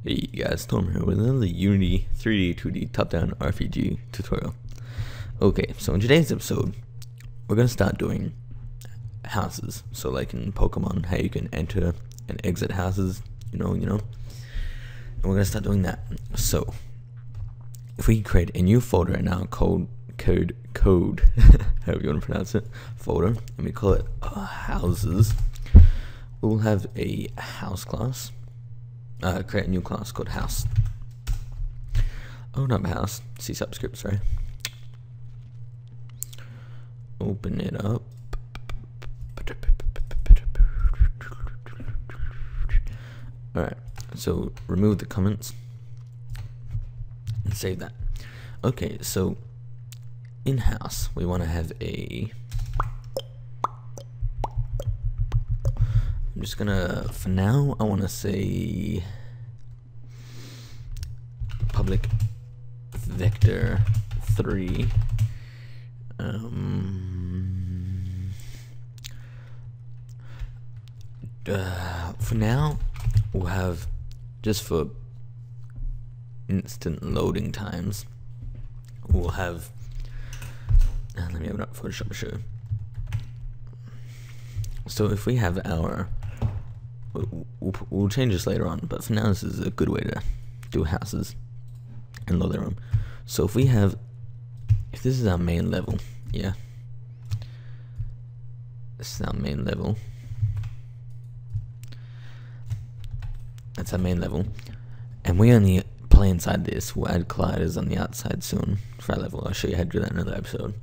Hey guys, Tom here with another Unity 3D 2D top-down RPG tutorial. Okay, so in today's episode, we're gonna start doing houses. So like in Pokemon, how you can enter and exit houses, you know. And we're gonna start doing that. So if we create a new folder in our code, however you want to pronounce it, folder, and we call it houses, we'll have a house class. Create a new class called house. Oh, not house. C subscript, sorry. Open it up. Alright, so remove the comments and save that. Okay, so in house, we want to have a. I'm just gonna, for now, I want to say public vector 3. For now, we'll have, just for instant loading times, we'll have, let me open up Photoshop to show you. So if we have our, we'll change this later on, but for now this is a good way to do houses and load their own. So if we have, if this is our main level, yeah, this is our main level, that's our main level, and we only play inside this. We'll add colliders on the outside soon for our level. I'll show you how to do that in another episode.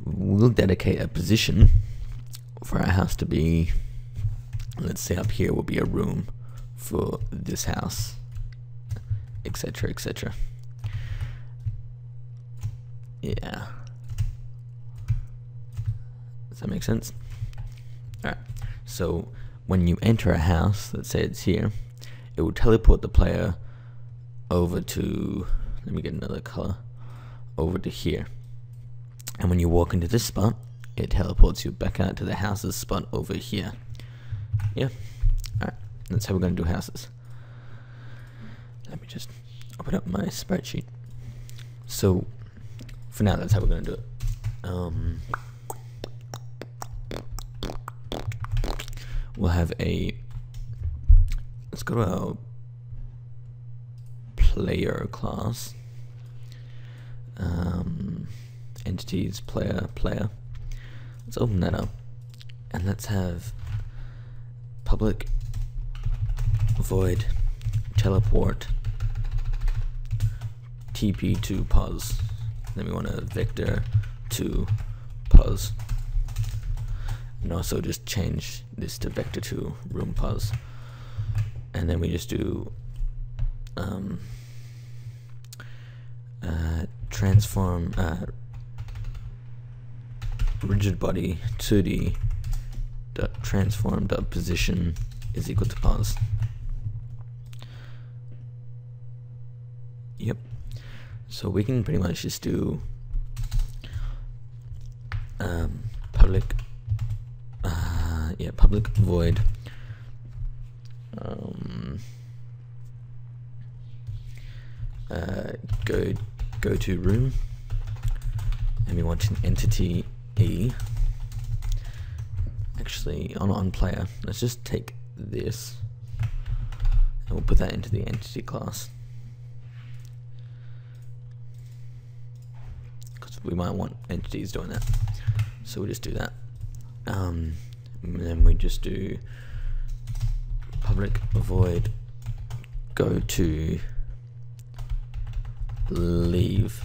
We'll dedicate a position for our house to be, let's say up here will be a room for this house, etc, etc. Yeah, does that make sense? Alright, so when you enter a house, let's say it's here, it will teleport the player over to, let me get another color, over to here. And when you walk into this spot, it teleports you back out to the houses spot over here. Yeah. Alright, that's how we're going to do houses. Let me just open up my spreadsheet. So, for now, that's how we're going to do it. We'll have a, let's go to our player class. Entities, player. Let's open that up, and let's have public void teleport TP to pos. Then we want a vector to pos, and also just change this to vector to room pos, and then we just do transform rigid body 2D dot transform dot position is equal to pos. Yep. So we can pretty much just do public public void go to room, and we want an entity E. Actually, on player, let's just take this and we'll put that into the entity class, because we might want entities doing that. So we'll just do that. And then we just do public void go to leave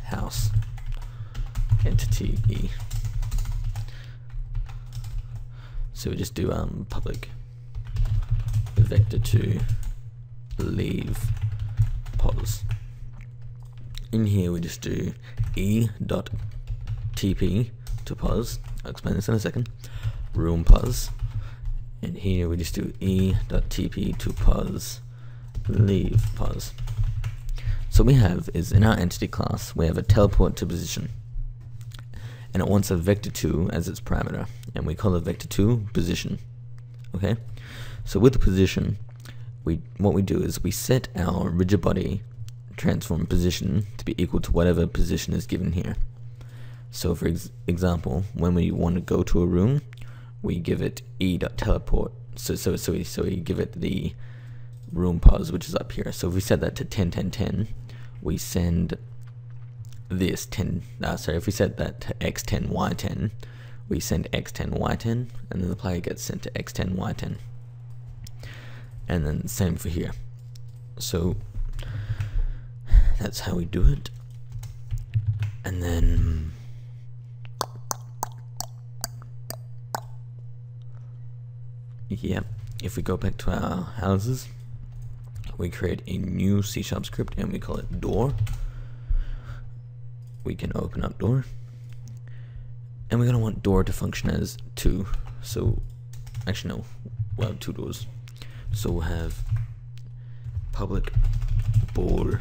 house entity E. So we just do public vector to leave pos. In here we just do E dot TP to pos. I'll explain this in a second. Room pos. And here we just do E dot TP to pos leave pos. So what we have is, in our entity class, we have a teleport to position, and it wants a vector 2 as its parameter, and we call it vector 2 position. Okay, so with the position, what we do is we set our rigid body transform position to be equal to whatever position is given here. So for example, when we want to go to a room, we give it e.teleport. So we give it the room pos, which is up here. So if we set that to 10 10 10, we send this 10 if we set that to x10 y10, we send x10 y10, and then the player gets sent to x10 y10, and then same for here. So that's how we do it. And then yeah, if we go back to our houses, we create a new C# script and we call it door. We can open up door, and we're gonna want door to function as 2. So actually no, we'll have 2 doors. So we'll have public ball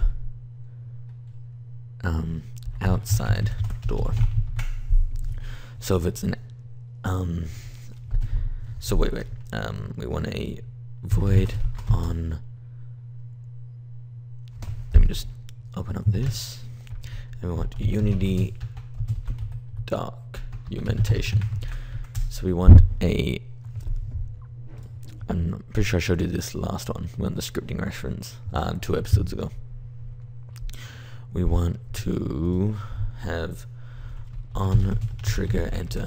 outside door. So if it's an so wait, we want a void on, let me just open up this, and we want unity documentation. So we want a, I'm pretty sure I showed you this last one, we want the scripting reference 2 episodes ago. We want to have on trigger enter.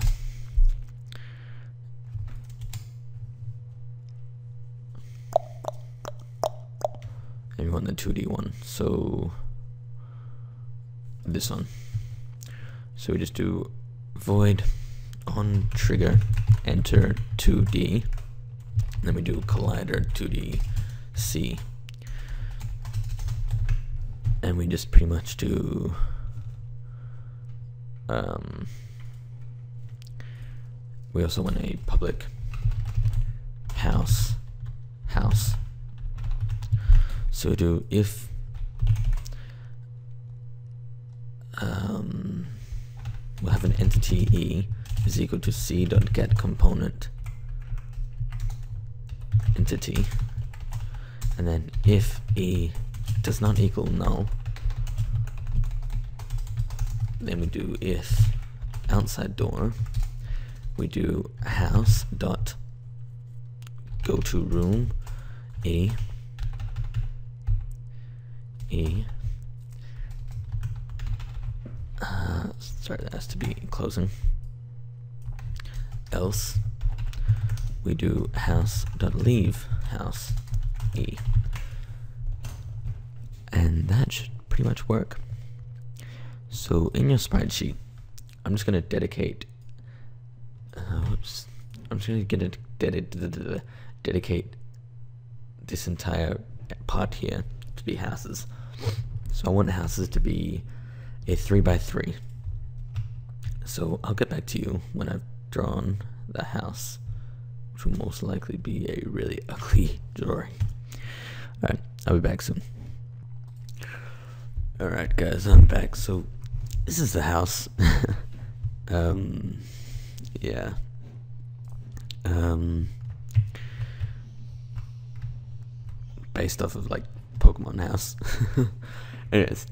And we want the 2D one, so this one. So we just do void on trigger enter 2D, and then we do collider 2D C, and we just pretty much do we also want a public house. So we do if we'll have an entity E is equal to c.get component entity, and then if E does not equal null, then we do if outside door, we do house dot go to room E sorry, that has to be closing, else we do house dot leave house E, and that should pretty much work. So in your sprite sheet, I'm just going to dedicate I'm just going to dedicate this entire part here to be houses. So I want houses to be a 3x3. So I'll get back to you when I've drawn the house, which will most likely be a really ugly drawing. Alright, I'll be back soon. Alright guys, I'm back. So this is the house. Yeah. Based off of like Pokemon House. Anyways,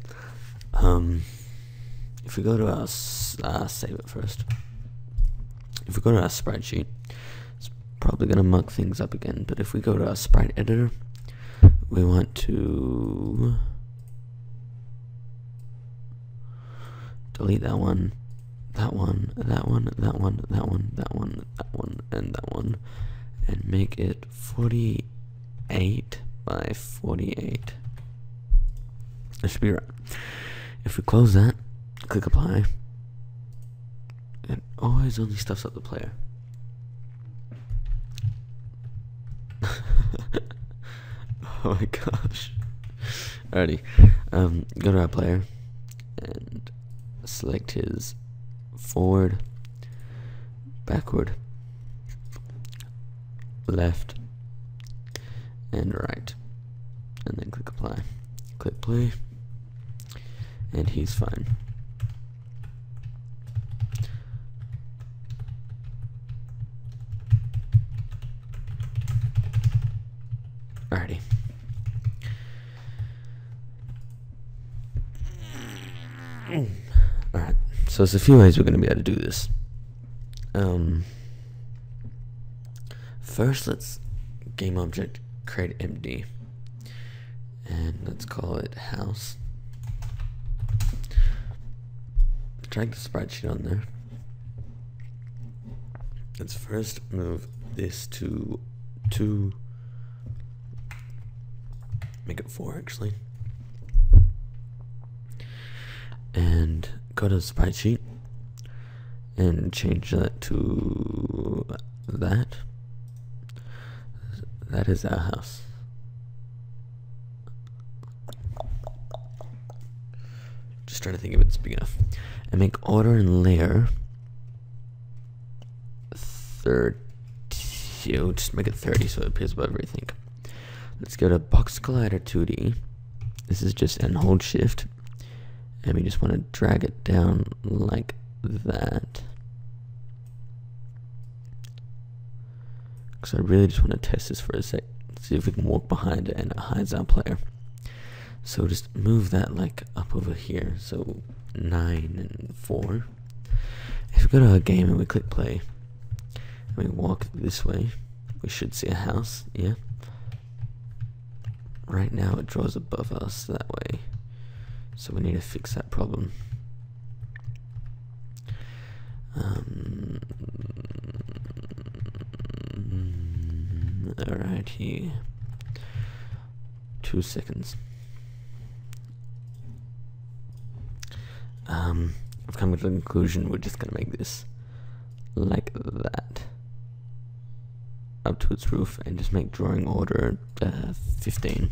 if we go to our save it first. If we go to our sprite sheet, it's probably gonna muck things up again. But if we go to our sprite editor, we want to delete that one, that one, that one, that one, that one, that one, that one, and that one, and make it 48 by 48. That should be right. If we close that, click apply, it always only stuffs up the player. Oh my gosh. Alrighty, go to our player and select his forward, backward, left, and right, and then click apply. Click play, and he's fine. Alrighty. So there's a few ways we're going to be able to do this. First, let's game object create empty, and let's call it house. Drag the sprite sheet on there. Let's first move this to 2, make it 4 actually, and go to the sprite sheet and change that to that. That is our house. Just trying to think if it's big enough. And make order and layer 30. Just make it 30 so it appears above everything. Let's go to box collider 2D. This is just, and hold shift, and we just want to drag it down like that. Because I really just want to test this for a sec, see if we can walk behind it and it hides our player. So just move that like up over here, so 9 and 4. If we go to our game and we click play, and we walk this way, we should see a house, yeah? Right now it draws above us that way, so we need to fix that problem. Alright, here. 2 seconds. I've come to the conclusion we're just gonna make this like that, up to its roof, and just make drawing order 15.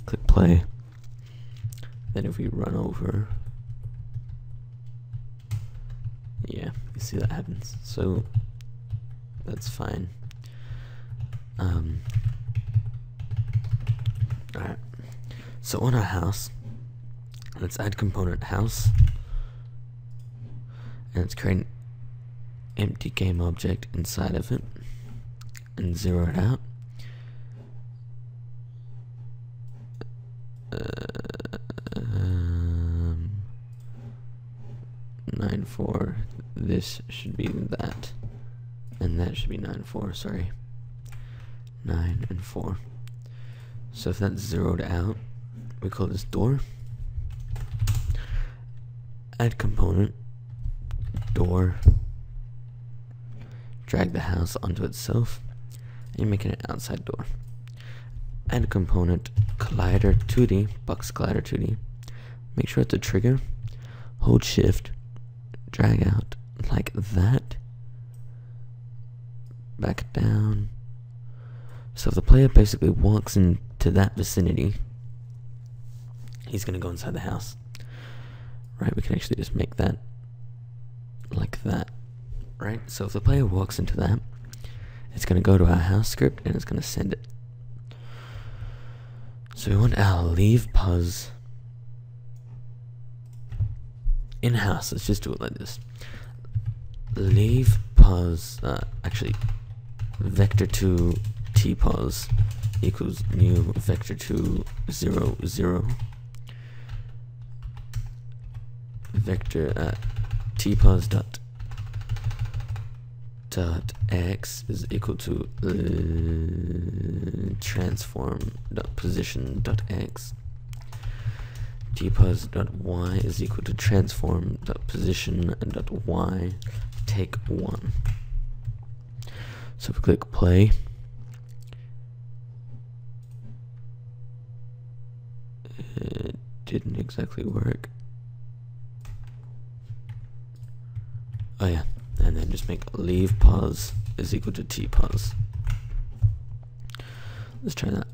Click play. Then if we run over, yeah, you see that happens. So that's fine. Alright, so on our house, let's add component house, and let's create an empty game object inside of it and zero it out. 9-4. This should be that, and that should be 9-4. Sorry, 9 and 4. So if that's zeroed out, we call this door. Add component door. Drag the house onto itself, and you're making an outside door. Add component collider 2D, box collider 2D. Make sure it's a trigger. Hold shift, drag out like that, back down. So if the player basically walks into that vicinity, he's gonna go inside the house. Right, we can actually just make that like that. Right, so if the player walks into that, it's gonna go to our house script and it's gonna send it. So we want our leave pos in house. Let's just do it like this. Leave pos, actually vector2 tpos equals new vector2 0 0 vector tpos dot x is equal to transform dot position dot x. Tpos dot y is equal to transform dot position dot y take 1. So if we click play, it didn't exactly work. Oh yeah, and then just make leave pos is equal to tpos. Let's try that.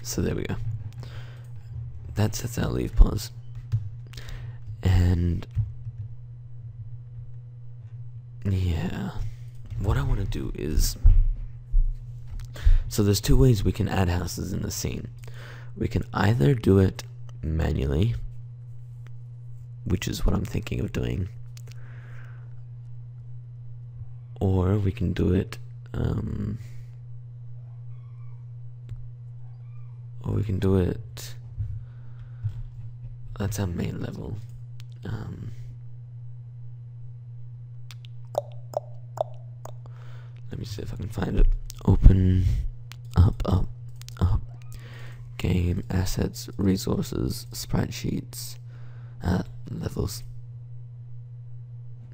So there we go. That sets our leave pos. And yeah, what I want to do is, so there's 2 ways we can add houses in the scene. We can either do it manually, which is what I'm thinking of doing, or we can do it that's our main level. Let me see if I can find it. Open up, game, assets, resources, sprite sheets, levels,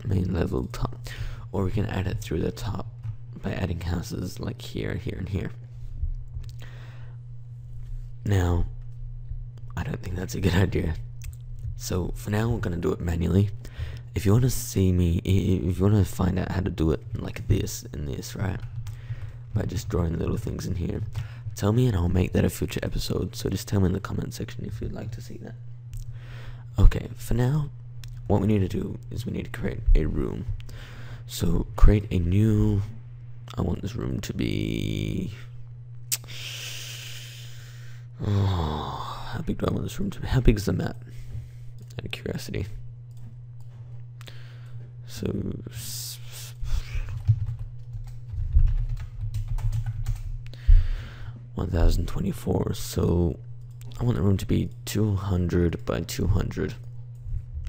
main level, top. Or we can add it through the top by adding houses like here, here, and here. Now, I don't think that's a good idea. So for now, we're gonna do it manually. If you want to see me, if you want to find out how to do it like this and this, right? By just drawing little things in here, tell me and I'll make that a future episode. So just tell me in the comment section if you'd like to see that. Okay, for now, what we need to do is we need to create a room. So create a new, I want this room to be, how big do I want this room to be? How big is the map? Out of curiosity. So 1024. So I want the room to be 200 by 200.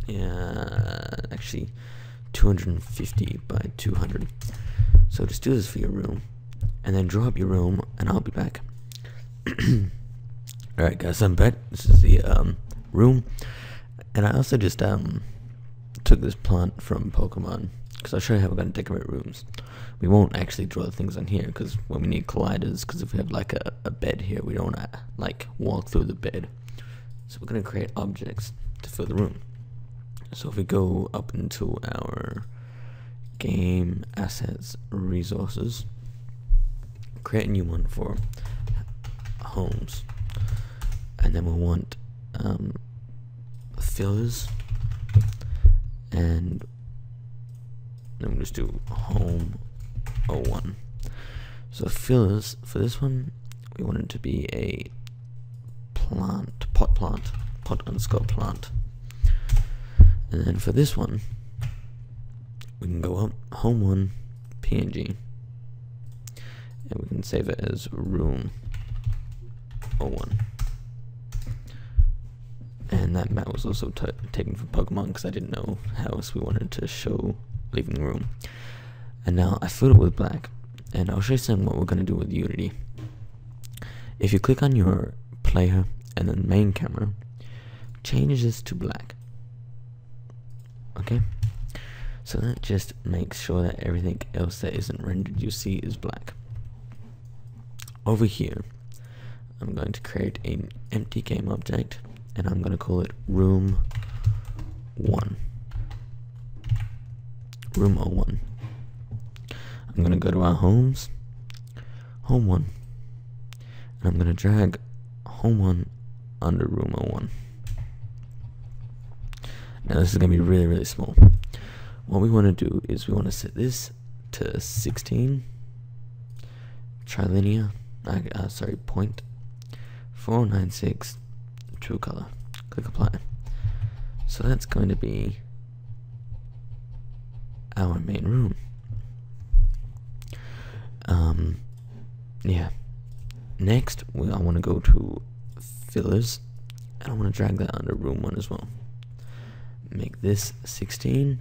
Yeah, actually 250 by 200. So just do this for your room, and then draw up your room, and I'll be back. Alright guys, I'm back. This is the room, and I also just took this plant from Pokemon, because I'll show you how we're going to decorate rooms. We won't actually draw things on here, because when we need colliders, because if we have like a bed here, we don't want to like walk through the bed. So we're going to create objects to fill the room. So if we go up into our game, assets, resources, create a new one for homes, and then we'll want fillers, and then we'll just do home 01. So fillers for this one, we want it to be a plant, pot underscore plant. And then for this one, we can go up home 1 PNG, and we can save it as room 01. And that map was also taken from Pokemon, because I didn't know how else we wanted to show leaving room. And now I filled it with black, and I'll show you some what we're going to do with Unity. If you click on your player and then main camera, change this to black. Okay, so that just makes sure that everything else that isn't rendered you see is black. Over here, I'm going to create an empty game object, and I'm going to call it room 1. Room 01. I'm going to go to our homes, home 1, and I'm going to drag home 1 under room 01. Now this is going to be really, really small. What we want to do is we want to set this to 16, trilinear, point 496, true color. Click apply. So that's going to be our main room. Yeah. Next, I want to go to fillers, and I want to drag that under room 1 as well. Make this 16,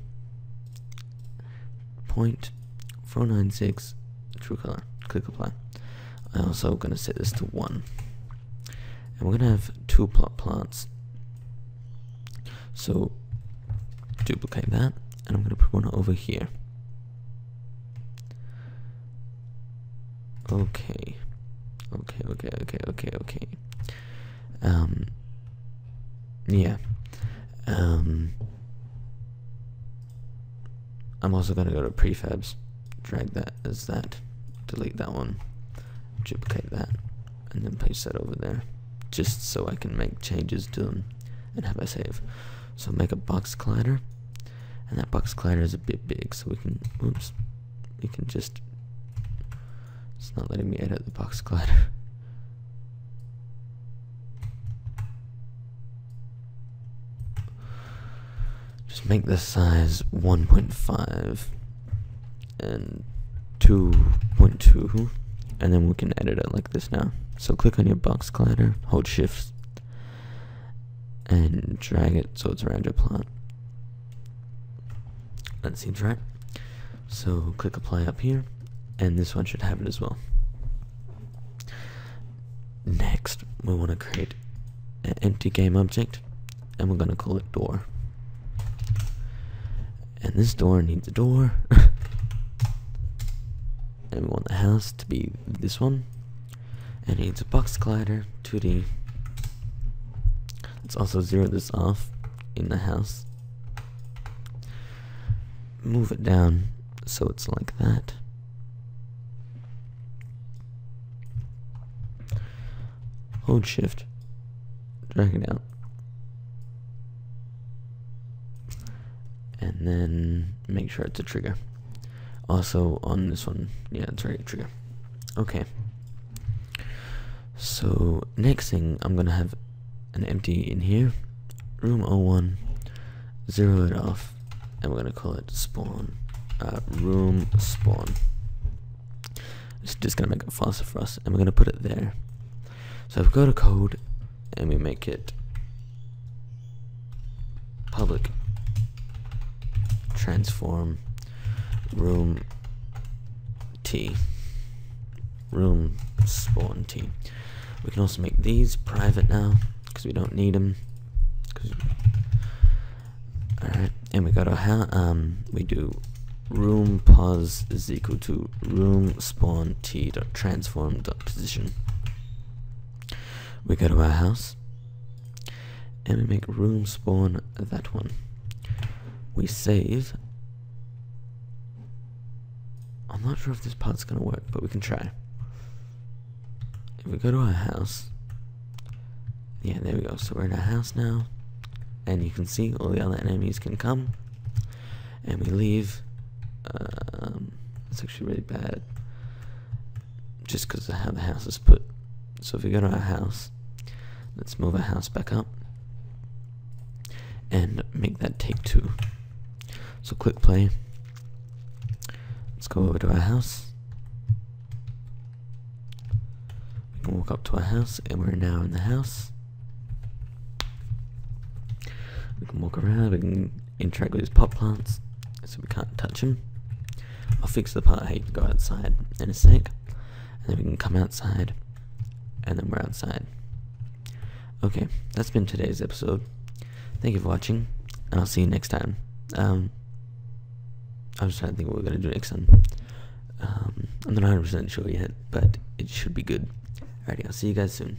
point 496, true color. Click apply. I'm also going to set this to 1, and we're going to have 2 plants. So duplicate that, and I'm going to put one over here. Okay. Yeah. I'm also going to go to prefabs, drag that as that, delete that one, duplicate that, and then paste that over there, just so I can make changes to them and have a save. So make a box collider, and that box collider is a bit big, so we can, we can just, it's not letting me edit the box collider. Just make the size 1.5 and 2.2, and then we can edit it like this now. So click on your box collider, hold shift, and drag it so it's around your plant. That seems right. So click apply up here, and this one should have it as well. Next, we want to create an empty game object, and we're going to call it door. And this door needs a door. And we want the house to be this one, and it needs a box collider 2D. Let's also zero this off in the house. Move it down so it's like that. Hold shift, drag it out, and then make sure it's a trigger. Also on this one, yeah, it's already a trigger. Okay. So next thing, I'm gonna have an empty in here, room 01, zero it off, and we're gonna call it spawn, room spawn. It's just gonna make it faster for us, and we're gonna put it there. So if we go to code and we make it public transform room T, room spawn T. We can also make these private now because we don't need them. Alright, and we got our we do room pos is equal to room spawn T dot transform dot position. We go to our house and we make room spawn that one. We save. I'm not sure if this part's gonna work, but we can try. If we go to our house, yeah, there we go. So we're in our house now, and you can see all the other enemies can come, and we leave. It's actually really bad, just because of how the house is put. So if we go to our house, let's move our house back up, and make that take 2. So click play. Let's go over to our house. We can walk up to our house, and we're now in the house. We can walk around, we can interact with these pot plants, so we can't touch them. I'll fix the part how you can go outside in a sec, and then we can come outside, and then we're outside. Okay, that's been today's episode. Thank you for watching, and I'll see you next time. I'm just trying to think what we're going to do next time. I'm not 100% sure yet, but it should be good. Alrighty, I'll see you guys soon.